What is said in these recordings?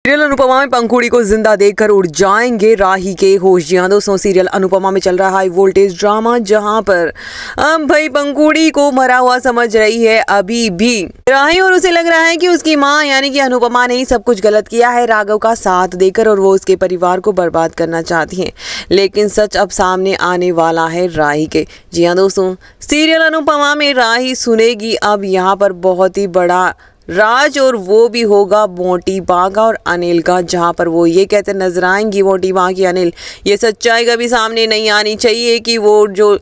Serial Anupama में पंखुड़ी को जिंदा देखकर उड़ जाएंगे राही के होश। जी हाँ दोस्तों, सीरियल अनुपमा में चल रहा हाई वोल्टेज ड्रामा, जहां पर अब भाई पंखुड़ी को मरा हुआ समझ रही है अभी भी राही, और उसे लग रहा है कि उसकी माँ यानी कि अनुपमा ने ही सब कुछ गलत किया है राघव का साथ देकर, और वो उसके परिवार को बर्बाद करना चाहती है। लेकिन सच अब सामने आने वाला है राही के। जी हाँ दोस्तों, सीरियल अनुपमा में राही सुनेगी अब यहाँ पर बहुत ही बड़ा राज, और वो भी होगा मोटी बाँ का और अनिल का, जहाँ पर वो ये कहते नजर आएंगी मोटी बाँ की अनिल, ये सच्चाई कभी सामने नहीं आनी चाहिए कि वो जो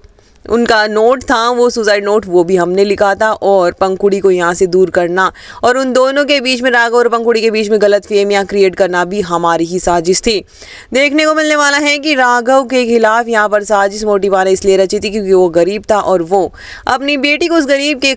उनका नोट था वो सुसाइड नोट वो भी हमने लिखा था, और पंखुड़ी को यहाँ से दूर करना और उन दोनों के बीच में राघव और पंखुड़ी के बीच में गलत फहमियाँ क्रिएट करना भी हमारी ही साजिश थी। देखने को मिलने वाला है कि राघव के खिलाफ यहाँ पर साजिश मोटी बाँ ने इसलिए रची थी क्योंकि वो गरीब था और वो अपनी बेटी को उस गरीब के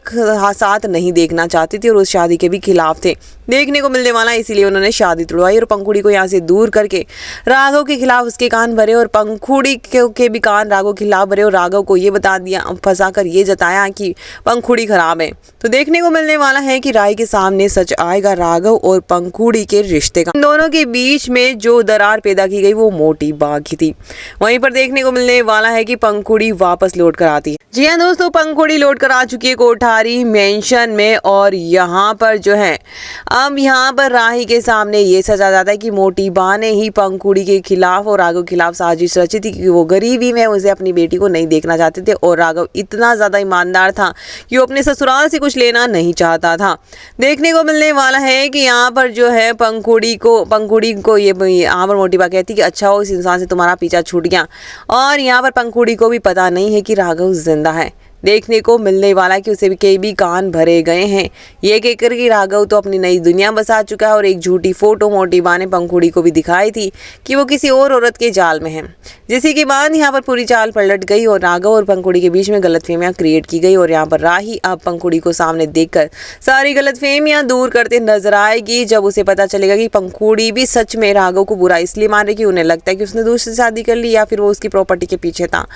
साथ नहीं देखना चाहती थी और उस शादी के भी खिलाफ थे। देखने को मिलने वाला, इसीलिए उन्होंने शादी तोड़वाई और पंखुड़ी को यहाँ से दूर करके राघव के खिलाफ उसके कान भरे और पंखुड़ी के भी कान राघव के खिलाफ भरे, और राघव को ये बता दिया, फंसा कर ये जताया कि पंखुड़ी खराब है। तो देखने को मिलने वाला है कि राही के सामने सच आएगा राघव और पंखुड़ी के रिश्ते का। इन दोनों के बीच में जो दरार पैदा की गई वो मोटी बाँ की थी। वहीं पर देखने को मिलने वाला है कि पंखुड़ी वापस लौट कर आती है। जी हाँ दोस्तों, पंखुड़ी लौट कर आ चुकी है कोठारी मेंशन में, और यहाँ पर जो है अब यहाँ पर राही के सामने ये सजा जाता है कि मोटी बाँ ने ही पंखुड़ी के खिलाफ और राघव के खिलाफ साजिश रची थी, क्योंकि वो गरीबी में उसे अपनी बेटी को नहीं देखना चाहते थे, और राघव इतना ज़्यादा ईमानदार था कि वो अपने ससुराल से कुछ लेना नहीं चाहता था। देखने को मिलने वाला है कि यहाँ पर जो है पंखुड़ी को ये यहाँ पर मोटी बाँ कहती कि अच्छा हो इस इंसान से तुम्हारा पीछा छूट गया, और यहाँ पर पंखुड़ी को भी पता नहीं है कि राघव जिंदा है। देखने को मिलने वाला है कि उसे भी कान भरे गए हैं ये कहकर कि राघव तो अपनी नई दुनिया बसा चुका है, और एक झूठी फोटो मोटी बाँ ने पंखुड़ी को भी दिखाई थी कि वो किसी और औरत के जाल में है, जिसी के बाद यहाँ पर पूरी चाल पलट गई और राघव और पंखुड़ी के बीच में गलतफहमियां क्रिएट की गई। और यहाँ पर राही अब पंखुड़ी को सामने देखकर सारी गलतफहमियां दूर करते नजर आएगी, जब उसे पता चलेगा कि पंखुड़ी भी सच में राघव को बुरा इसलिए मान रही कि उन्हें लगता है कि उसने दूसरी शादी कर ली या फिर वो उसकी प्रॉपर्टी के पीछे था।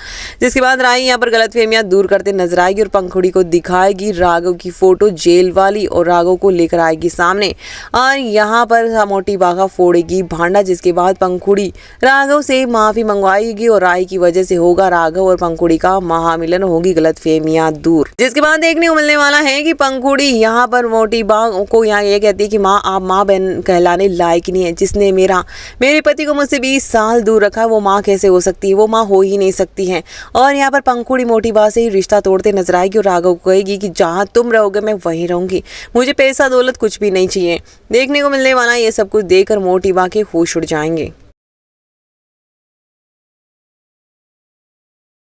जिसके बाद राही यहाँ पर गलतफहमियां दूर करते नजर आएगी और पंखुड़ी को दिखाएगी राघव की फोटो जेल वाली, और राघव को लेकर आएगी सामने, और यहाँ पर मोटी बाँ फोड़ेगी भांडा, जिसके बाद पंखुड़ी राघव से माफी मंगवाएगी और राही की वजह से होगा राघव और पंखुड़ी का महामिलन, होगी गलतफहमियां दूर। जिसके बाद देखने को मिलने वाला है कि पंखुड़ी यहाँ पर मोटी बाँ को यहाँ ये कहती है कि माँ आप माँ बहन कहलाने लायक नहीं है, जिसने मेरे पति को मुझसे 20 साल दूर रखा, वो माँ कैसे हो सकती है, वो माँ हो ही नहीं सकती है। और यहाँ पर पंखुड़ी मोटी बाँ से ही रिश्ता तोड़ते नजर आएगी और राघव को कहेगी कि जहाँ तुम रहोगे मैं वहीं रहूंगी, मुझे पैसा दौलत कुछ भी नहीं चाहिए। देखने को मिलने वाला ये सब कुछ देखकर मोटी बाँ के होश उड़ जाएंगे।